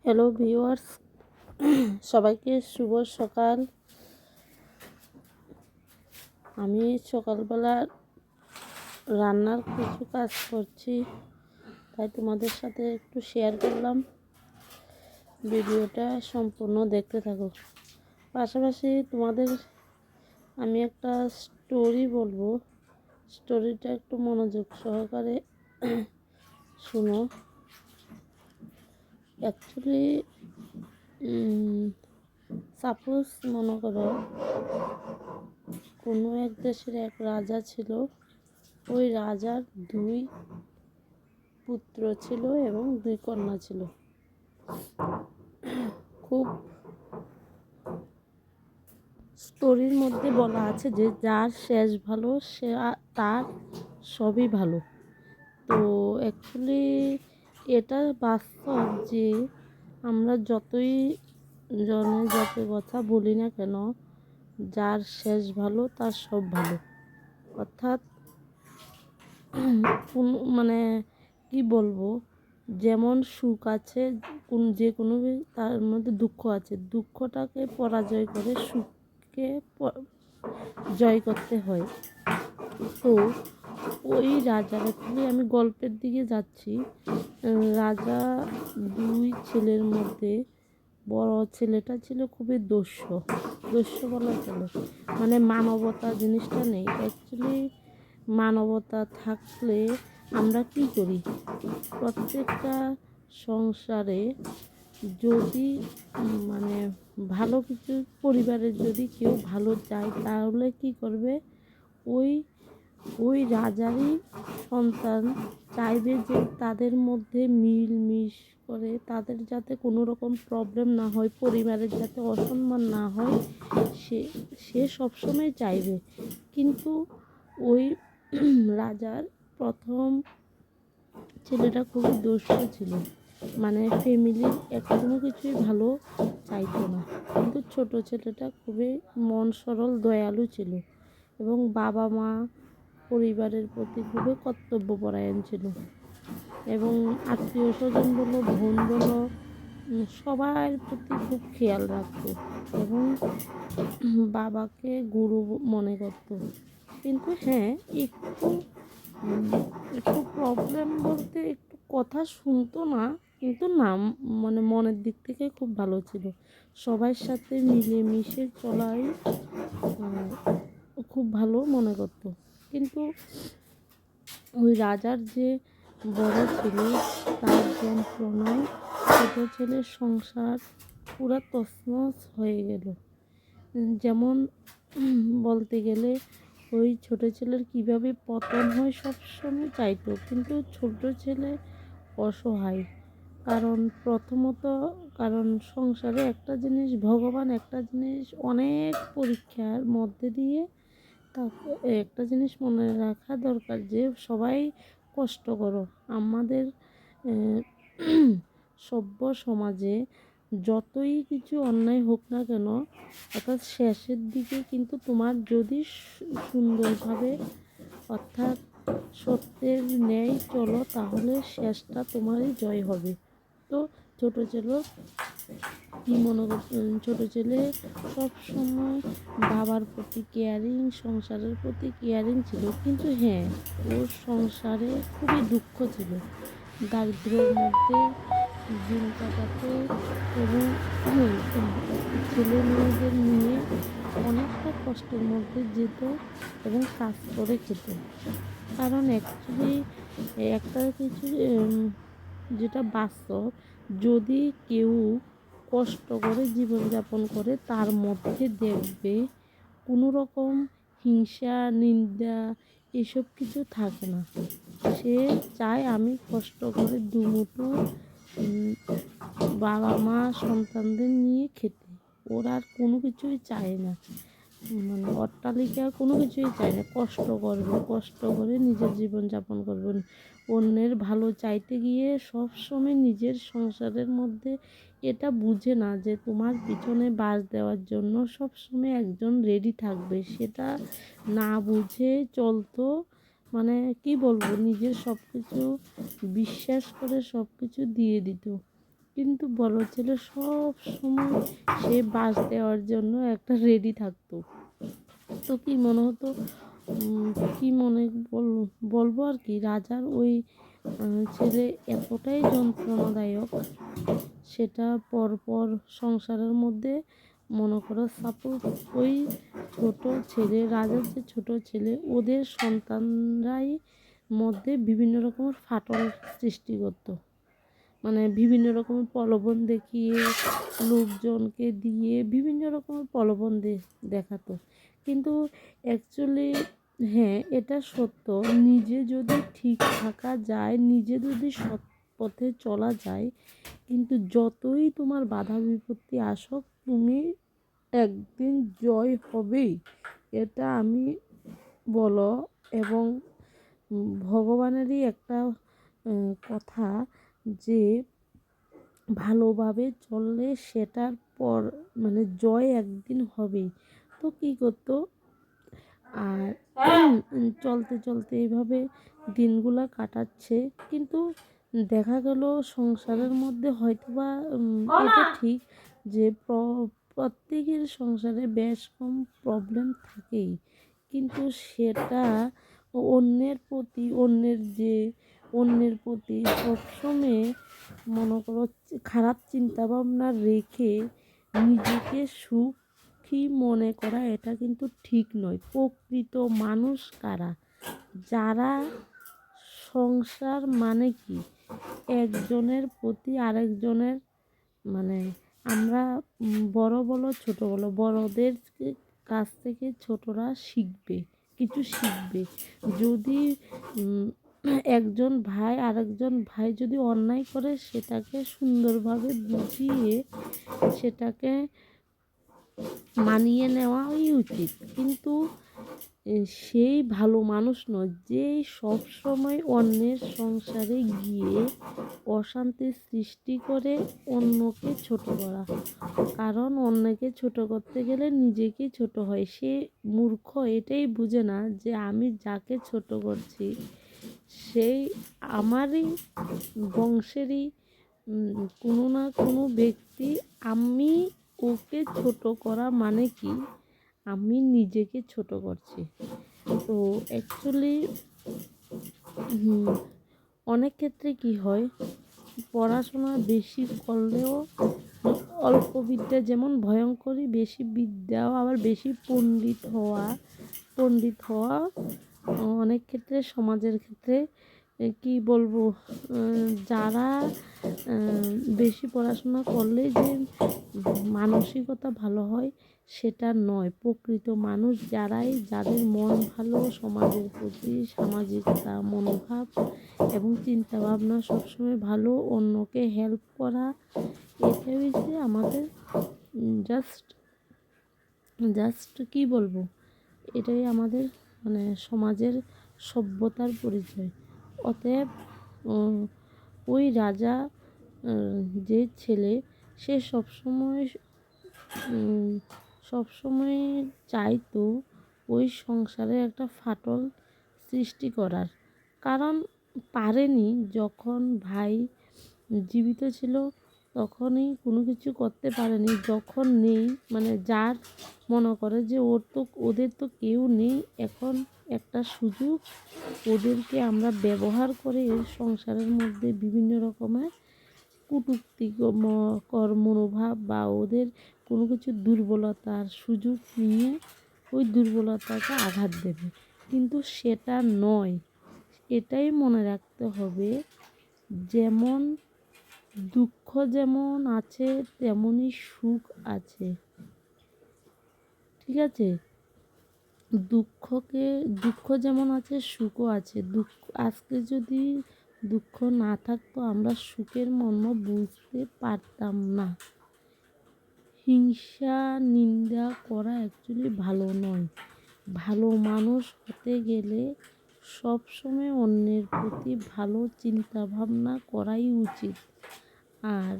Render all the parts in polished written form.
Hello viewers, সবাইকে শুভ সকাল। আমি সকালবেলা রান্নার কিছু কাজ করছি, তাই তোমাদের সাথে একটু শেয়ার করলাম। ভিডিওটা সম্পূর্ণ দেখতে থাকো। পাশাপাশি তোমাদের আমি একটা স্টোরি বলবো, স্টোরিটা একটু মনোযোগ সহকারে শুনো। অ্যাকচুয়ালি সাপোজ মনে করো কোনো এক দেশের এক রাজা ছিল। ওই রাজার দুই পুত্র ছিল এবং দুই কন্যা ছিল। খুব স্টোরির মধ্যে বলা আছে যে যার শেষ ভালো সে তার সবই ভালো। তো অ্যাকচুয়ালি এটা বাস্তব যে আমরা যতই জনে যত কথা বলি না কেন, যার শেষ ভালো তার সব ভালো। অর্থাৎ কোন মানে কি বলবো, যেমন সুখ আছে যে কোনো তার মধ্যে দুঃখ আছে, দুঃখটাকে পরাজয় করে সুখকে জয় করতে হয়। তো ওই রাজার অ্যাকচুয়ালি আমি গল্পের দিকে যাচ্ছি। রাজা দুই ছেলের মধ্যে বড় ছেলেটা ছিল খুবই দস্যু বলা চলে, মানে মানবতা জিনিসটা নেই। অ্যাকচুয়ালি মানবতা থাকলে আমরা কি করি, প্রত্যেকটা সংসারে যদি মানে ভালো কিছু পরিবারের যদি কেউ ভালো চায় তাহলে কি করবে, ওই ওই রাজারই সন্তান চাইবে যে তাদের মধ্যে মিশ করে তাদের যাতে কোনো রকম প্রবলেম না হয়, পরিবারের যাতে অসম্মান না হয়, সে সে সবসময় চাইবে। কিন্তু ওই রাজার প্রথম ছেলেটা খুবই দস্যু ছিল, মানে ফ্যামিলির কোনো কিছুই ভালো চাইতো না। কিন্তু ছোট ছেলেটা খুবই মন সরল দয়ালু ছিল এবং বাবা মা পরিবারের প্রতি খুবই কর্তব্যপরায়ণ ছিল এবং আত্মীয় স্বজন বলো বোন বলো সবার প্রতি খুব খেয়াল রাখতো এবং বাবাকে গুরু মনে করতো। কিন্তু হ্যাঁ, একটু একটু প্রবলেম বলতে একটু কথা শুনতো না, কিন্তু না মানে মনের দিক থেকে খুব ভালো ছিল। সবার সাথে মিলেমিশে চলাই খুব ভালো মনে করতো। কিন্তু ওই রাজার যে বড় ছেলে, তার যন্ত্রণায় ছোটো ছেলের সংসার পুরা তছনছ হয়ে গেল। যেমন বলতে গেলে ওই ছোটো ছেলের কীভাবে পতন হয় সবসময় চাইতো, কিন্তু ছোট ছেলে অসহায়। কারণ প্রথমত কারণ সংসারে একটা জিনিস, ভগবান একটা জিনিস অনেক পরীক্ষার মধ্যে দিয়ে তাকে একটা জিনিস মনে রাখা দরকার যে সবাই কষ্ট করো। আমাদের সভ্য সমাজে যতই কিছু অন্যায় হোক না কেন, অর্থাৎ শেষের দিকে কিন্তু তোমার যদি সুন্দরভাবে অর্থাৎ সত্যের ন্যায় চলো তাহলে শেষটা তোমারই জয় হবে। তো ছোটো ছেলে কি মনে ছোটো ছেলে সব সময় বাবার প্রতি কেয়ারিং, সংসারের প্রতি কেয়ারিং ছিল। কিন্তু হ্যাঁ, ওর সংসারে খুবই দুঃখ ছিল, দারিদ্র্যের মধ্যে দিন কাটাতো এবং ছেলে মেয়েদের নিয়ে অনেকটা কষ্টের মধ্যে যেত এবং কাজ করে খেত। কারণ অ্যাকচুয়ালি একটা কিছু যেটা বাস্তব, যদি কেউ কষ্ট করে জীবনযাপন করে তার মধ্যে দেখবে কোনো রকম হিংসা নিন্দা এসব কিছু থাকে না। সে চায় আমি কষ্ট করে দুমুঠো বাবা মা সন্তানদের নিয়ে খেতে, ওরা আর কোনো কিছুই চায় না, মানে অট্টালিকা কোনো কিছুই চায় না। কষ্ট করবে, কষ্ট করে নিজের জীবনযাপন করবেন, অন্যের ভালো চাইতে গিয়ে সব সময় নিজের সংসারের মধ্যে এটা বুঝে না যে তোমার পিছনে বাস দেওয়ার জন্য সব সময় একজন রেডি থাকবে, সেটা না বুঝে চলতো। মানে কি বলবো, নিজের সব কিছু বিশ্বাস করে সব কিছু দিয়ে দিত। কিন্তু বড় ছেলে সব সময় সে বাঁশ দেওয়ার জন্য একটা রেডি থাকতো। তো কি মনে হতো, কি মনে বলবো আর কি, রাজার ওই ছেলে এতটাই যন্ত্রণাদায়ক, সেটা পরপর সংসারের মধ্যে মনে করো সাপোজ ওই ছোট ছেলে, রাজার যে ছোট ছেলে, ওদের সন্তানরাই মধ্যে বিভিন্ন রকমের ফাটল সৃষ্টি করতো। মানে বিভিন্ন রকমের প্রলোভন দেখিয়ে, লোকজনকে দিয়ে বিভিন্ন রকমের প্রলোভন দেখাতো। কিন্তু অ্যাকচুয়ালি হ্যাঁ, এটা সত্য, নিজে যদি ঠিক থাকা যায়, নিজে যদি সৎ পথে চলা যায়, কিন্তু যতই তোমার বাধা বিপত্তি আসুক, তুমি একদিন জয় হবেই। এটা আমি বলো, এবং ভগবানেরই একটা কথা, যে ভালোভাবে চললে সেটার পর মানে জয় একদিন হবেই। তো কী করতো, আর চলতে চলতে এইভাবে দিনগুলো কাটাচ্ছে। কিন্তু দেখা গেল সংসারের মধ্যে হয়তোবা এটা ঠিক যে প্রত্যেকের সংসারে বেশ কম প্রবলেম থাকেই, কিন্তু সেটা অন্যের প্রতি সবসময় মনে করো খারাপ চিন্তা ভাবনা রেখে নিজেকে সুখী মনে করা, এটা কিন্তু ঠিক নয়। প্রকৃত মানুষ কারা? যারা সংসার মানে কি, একজনের প্রতি আরেকজনের, মানে আমরা বড় বলো ছোট বলো, বড়দের কাছ থেকে ছোটরা কিছু শিখবে। যদি একজন ভাই আরেকজন ভাই যদি অন্যায় করে, সেটাকে সুন্দরভাবে বুঝিয়ে সেটাকে মানিয়ে নেওয়াই উচিত। কিন্তু সেই ভালো মানুষ নয় যে সব সময় অন্যের সংসারে গিয়ে অশান্তির সৃষ্টি করে অন্যকে ছোট করা। কারণ অন্যকে ছোট করতে গেলে নিজেকেই ছোট হয়। সে মূর্খ, এটাই বুঝে না যে আমি যাকে ছোট করছি সেই আমারই বংশেরই কোনো না কোনো ব্যক্তি। আমি ওকে ছোট করা মানে কি, আমি নিজেকে ছোট করছি। তো অ্যাকচুয়ালি অনেক ক্ষেত্রে কি হয়, পড়াশোনা বেশি করলেও অল্প বিদ্যা যেমন ভয়ঙ্করী, বেশি বিদ্যাও আবার বেশি পণ্ডিত হওয়া অনেক ক্ষেত্রে সমাজের ক্ষেত্রে কি বলবো, যারা বেশি পড়াশোনা করলে যে মানসিকতা ভালো হয় সেটা নয়। প্রকৃত মানুষ যাদের মন ভালো, সমাজের প্রতি সামাজিকতা মনোভাব এবং চিন্তাভাবনা সবসময় ভালো, অন্যকে হেল্প করা, এটাই হচ্ছে আমাদের জাস্ট কি বলবো, এটাই আমাদের মানে সমাজের সভ্যতার পরিচয়। অতএব ওই রাজা যে ছেলে, সে সবসময় চাইতো ওই সংসারে একটা ফাটল সৃষ্টি করার। কারণ পারেনি, যখন ভাই জীবিত ছিল তখনই কোনো কিছু করতে পারেনি, যখন নেই, মানে যার মনে করে যে ওদের তো কেউ নেই, এখন একটা সুযোগ, ওদেরকে আমরা ব্যবহার করে সংসারের মধ্যে বিভিন্ন রকমের কটূক্তিকর মনোভাব বা ওদের কোনো কিছু দুর্বলতার সুযোগ নিয়ে ওই দুর্বলতাকে আঘাত দেবে। কিন্তু সেটা নয়, এটাই মনে রাখতে হবে, যেমন দুঃখ যেমন আছে তেমনই সুখ আছে, ঠিক আছে? দুঃখ যেমন আছে সুখও আছে। আজকে যদি দুঃখ না থাকতো, আমরা সুখের মর্ম বুঝতে পারতাম না। হিংসা নিন্দা করা অ্যাকচুয়ালি ভালো নয়। ভালো মানুষ হতে গেলে সবসময় অন্যের প্রতি ভালো চিন্তা ভাবনা করাই উচিত। আর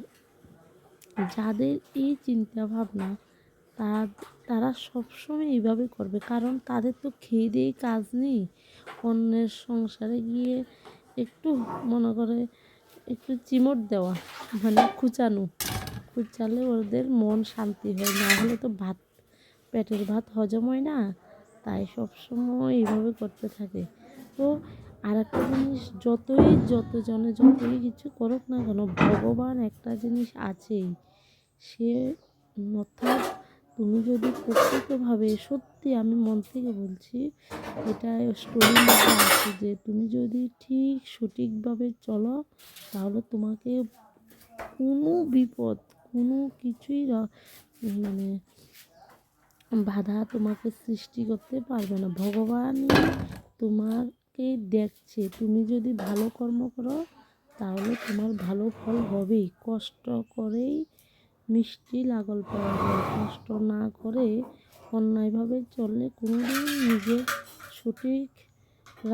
যাদের এই চিন্তা ভাবনা, তারা সবসময় এইভাবে করবে, কারণ তাদের তো খেয়ে দিয়ে কাজ নেই। অন্যের সংসারে গিয়ে একটু মনে করে একটু চিমট দেওয়া, মানে খুঁচালে ওদের মন শান্তি হয়, না হলে তো পেটের ভাত হজম হয় না। তাই সবসময় এইভাবে করতে থাকে। তো আর একটা জিনিস, যতই কিছু করুক না কেন, ভগবান একটা জিনিস আছেই। সে অর্থাৎ তুমি যদি প্রকৃতভাবে, সত্যি আমি মন থেকে বলছি, এটা স্টোরির মধ্যে আছে যে তুমি যদি ঠিক সঠিকভাবে চলো, তাহলে তোমাকে কোনো বিপদ, কোনো কিছুই মানে বাধা তোমাকে সৃষ্টি করতে পারবে না। ভগবানই তোমাকে দেখছে। তুমি যদি ভালো কর্ম করো, তাহলে তোমার ভালো ফল হবেই। কষ্ট করেই মিষ্টি লাগল পাওয়া যায়। কষ্ট না করে অন্যায়ভাবে চললে কোনোদিন নিজের সঠিক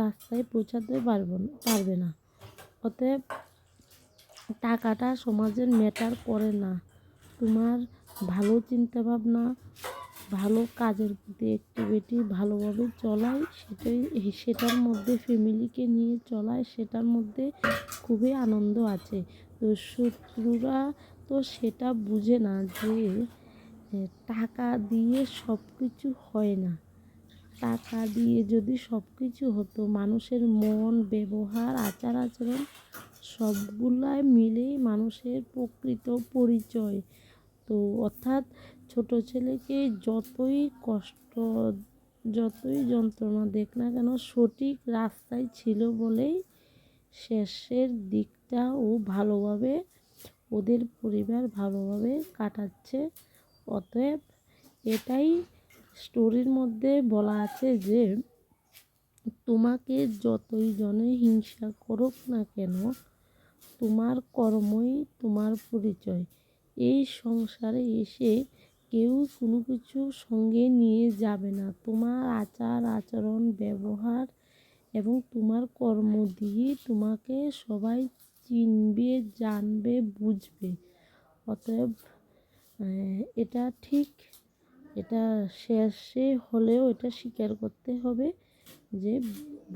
রাস্তায় পৌঁছাতে পারবে না। অতএব টাকাটা সমাজের ম্যাটার করে না। তোমার ভালো চিন্তাভাবনা, ভালো কাজের প্রতি অ্যাক্টিভিটি, ভালোভাবে চলাই, সেটার মধ্যে ফ্যামিলিকে নিয়ে চলায়, সেটার মধ্যে খুবই আনন্দ আছে। তো শত্রুরা তো সেটা বুঝে না যে টাকা দিয়ে সব কিছু হয় না। টাকা দিয়ে যদি সব কিছু হতো, মানুষের মন, ব্যবহার, আচার আচরণ সবগুলাই মিলেই মানুষের প্রকৃত পরিচয়। তো অর্থাৎ ছোট ছেলেকে যতই যন্ত্রণা দেখ না কেন, সঠিক রাস্তায় ছিল বলেই শেষের দিকটা ও ভালোভাবে, ওদের পরিবার ভালোভাবে কাটাচ্ছে। অতএব এটাই স্টোরির মধ্যে বলা আছে যে তোমাকে যতই জনে হিংসা করুক না কেন, তোমার কর্মই তোমার পরিচয়। এই সংসারে এসে কেউ কোনো কিছু সঙ্গে নিয়ে যাবে না। তোমার আচার আচরণ, ব্যবহার এবং তোমার কর্ম দিয়ে তোমাকে সবাই চিনবে, জানবে, বুঝবে। অতএব এটা ঠিক, এটা শেষে হলেও এটা স্বীকার করতে হবে যে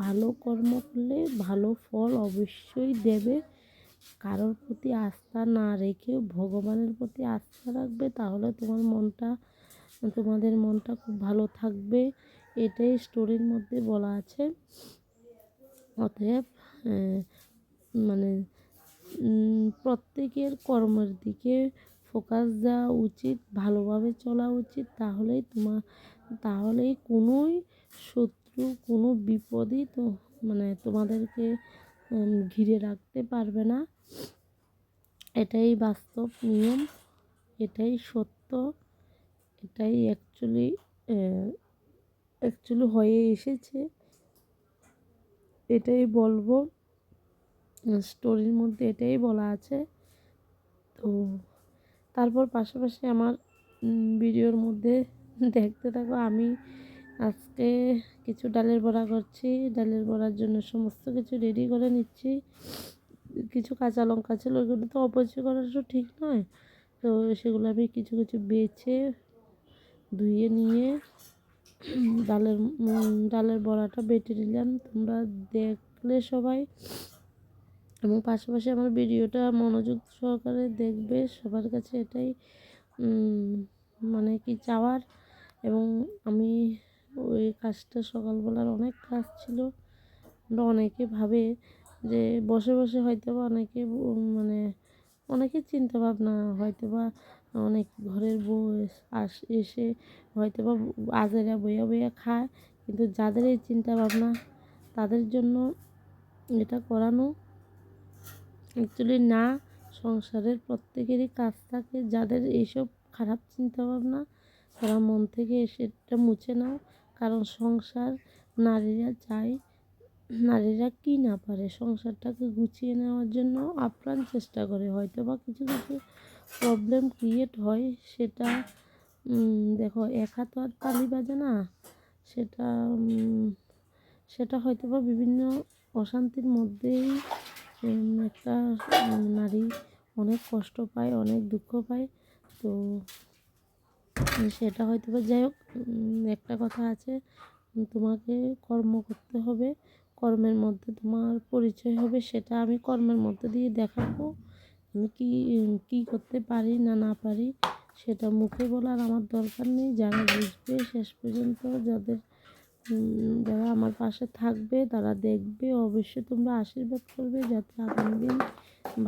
ভালো কর্ম করলে ভালো ফল অবশ্যই দেবে। কারোর প্রতি আস্থা না রেখেও ভগবানের প্রতি আস্থা রাখবে, তাহলে তোমাদের মনটা খুব ভালো থাকবে। এটাই স্টোরির মধ্যে বলা আছে। অতএব মানে প্রত্যেকের কর্মের দিকে ফোকাস দেওয়া উচিত, ভালোভাবে চলা উচিত। তাহলেই কোনোই শত্রু, কোনো বিপদই তো তোমাদেরকে ঘিরে রাখতে পারবে না। এটাই বাস্তব নিয়ম, এটাই সত্য, এটাই অ্যাকচুয়ালি হয়ে এসেছে। এটাই বলবো, স্টোরির মধ্যে এটাই বলা আছে। তো তারপর পাশাপাশি আমার ভিডিওর মধ্যে দেখতে থাকো। আমি আজকে কিছু ডালের বড়া করছি। ডালের বড়ার জন্য সমস্ত কিছু রেডি করে নিচ্ছি। কিছু কাঁচা লঙ্কা ছিল, ওইগুলো তো অপচয় করাটা ঠিক নয়। তো সেগুলো আমি কিছু কিছু বেছে ধুয়ে নিয়ে ডালের বড়াটা বেটে নিলাম। তোমরা দেখলে সবাই, এবং পাশাপাশি আমার ভিডিওটা মনোযোগ সহকারে দেখবে। সবার কাছে এটাই চাওয়ার। এবং আমি ওই কাজটা, সকালবেলার অনেক কাজ ছিল। অনেকে ভাবে যে বসে বসে হয়তো বা অনেকের চিন্তা ভাবনা হয়তো বা অনেক ঘরের বউ এসে হয়তো বা আজেরা বইয়া বইয়া খায়, কিন্তু যাদের এই চিন্তা ভাবনা, তাদের জন্য এটা করানো অ্যাকচুয়ালি না। সংসারের প্রত্যেকেরই কাজ থাকে। যাদের এইসব খারাপ চিন্তাভাবনা, তারা মন থেকে সেটা মুছে নাও। কারণ সংসার নারীরা চায়, নারীরা কি না পারে, সংসারটাকে গুছিয়ে নেওয়ার জন্য আপ্রাণ চেষ্টা করে। হয়তো বা কিছু কিছু প্রবলেম ক্রিয়েট হয়, সেটা দেখো, একা তো আর তালি বাজে না। সেটা সেটা হয়তো বা বিভিন্ন অশান্তির মধ্যেই একটা নারী অনেক কষ্ট পায়, অনেক দুঃখ পায়। তো সেটা হয়তো বা, যাই হোক, একটা কথা আছে, তোমাকে কর্ম করতে হবে, কর্মের মধ্যে তোমার পরিচয় হবে। সেটা আমি কর্মের মধ্যে দিয়ে দেখাবো। আমি কী করতে পারি না না পারি সেটা মুখে বলার আমার দরকার নেই। যারা বুঝবে শেষ পর্যন্ত, যারা আমার পাশে থাকবে, তারা দেখবে, অবশ্যই তোমরা আশীর্বাদ করবে যাতে আগামী দিন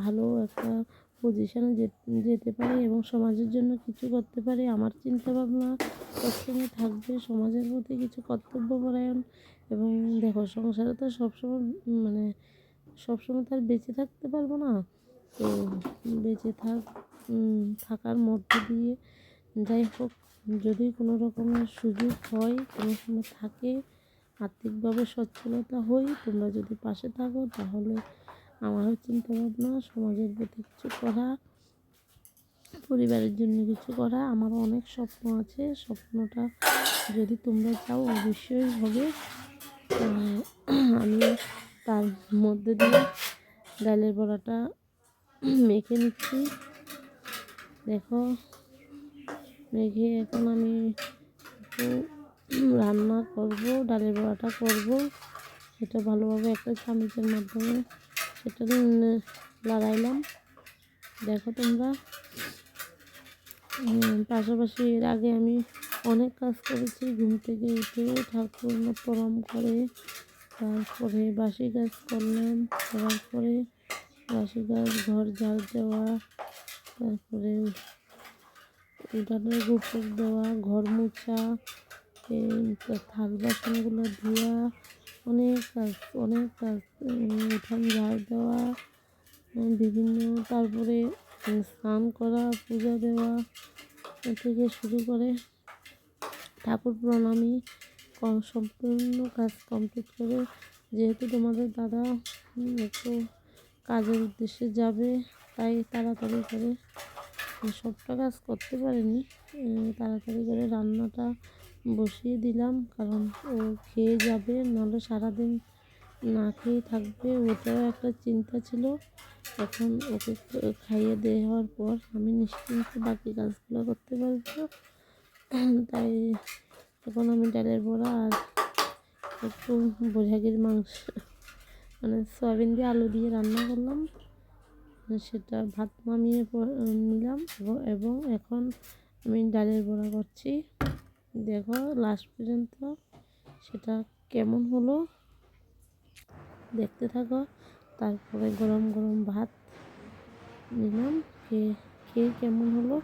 ভালো একটা পজিশনে যেতে পারি এবং সমাজের জন্য কিছু করতে পারি। আমার চিন্তাভাবনা সবসময় থাকবে সমাজের প্রতি কিছু কর্তব্যপরায়ণ। এবং দেখো, সংসারে তো সবসময় মানে সবসময় তো আর বেঁচে থাকতে পারবো না। তো বেঁচে থাকার মধ্য দিয়ে যাই হোক, যদি কোনো রকমের সুযোগ হয়, কোনো সময় থাকে, আর্থিকভাবে সচ্ছলতা হই, তোমরা যদি পাশে থাকো, তাহলে আমারও চিন্তাভাবনা সমাজের প্রতি কিছু করা, পরিবারের জন্য কিছু করা। আমারও অনেক স্বপ্ন আছে, স্বপ্নটা যদি তোমরা চাও অবশ্যই হবে। আমি তার মধ্যে দিয়ে ডালের বড়াটা মেখে নিচ্ছি। দেখো, মেখে এখন আমি একটু রান্না করব, ডালের বড়াটা করব। সেটা ভালোভাবে একটা চামচের মাধ্যমে সেটা লাগাইলাম। দেখো তোমরা, পাশাপাশি এর আগে আমি অনেক কাজ করেছি। ঘুম থেকে উঠে ঠাকুর প্রণাম করে তারপরে বাসি কাজ করলাম, করার পরে বাসি কাজ, ঘর ঝাড় দেওয়া, তারপরে উঠানের গোবর দেওয়া, ঘর মোছা, থাল বাসনগুলো ধোয়া, অনেক কাজ, উঠান ঝাড় দেওয়া, বিভিন্ন, তারপরে স্নান করা, পূজা দেওয়া থেকে শুরু করে ঠাকুর প্রণামী সম্পূর্ণ কাজ কমপ্লিট করে, যেহেতু তোমাদের দাদা একটু কাজের উদ্দেশ্যে যাবে, তাই তাড়াতাড়ি করে সবটা কাজ করতে পারিনি। তাড়াতাড়ি করে রান্নাটা বসিয়ে দিলাম, কারণ ও খেয়ে যাবে, নাহলে সারাদিন না খেয়ে থাকবে, ওটাও একটা চিন্তা ছিল। এখন ওকে খাইয়ে দেওয়ার পর আমি নিশ্চিন্তে বাকি কাজগুলো করতে পারবো। তাই এখন আমি ডালের বড়া আর একটু বৈশাখীর মাংস, মানে সয়াবিন দিয়ে আলু দিয়ে রান্না করলাম, সেটা ভাত নামিয়ে নিলাম এবং এখন আমি ডালের বড়া করছি। দেখো লাস্ট পর্যন্ত সেটা কেমন হলো দেখতে থাকো। তারপরে গরম গরম ভাত নিলাম, খেয়ে কেমন হলো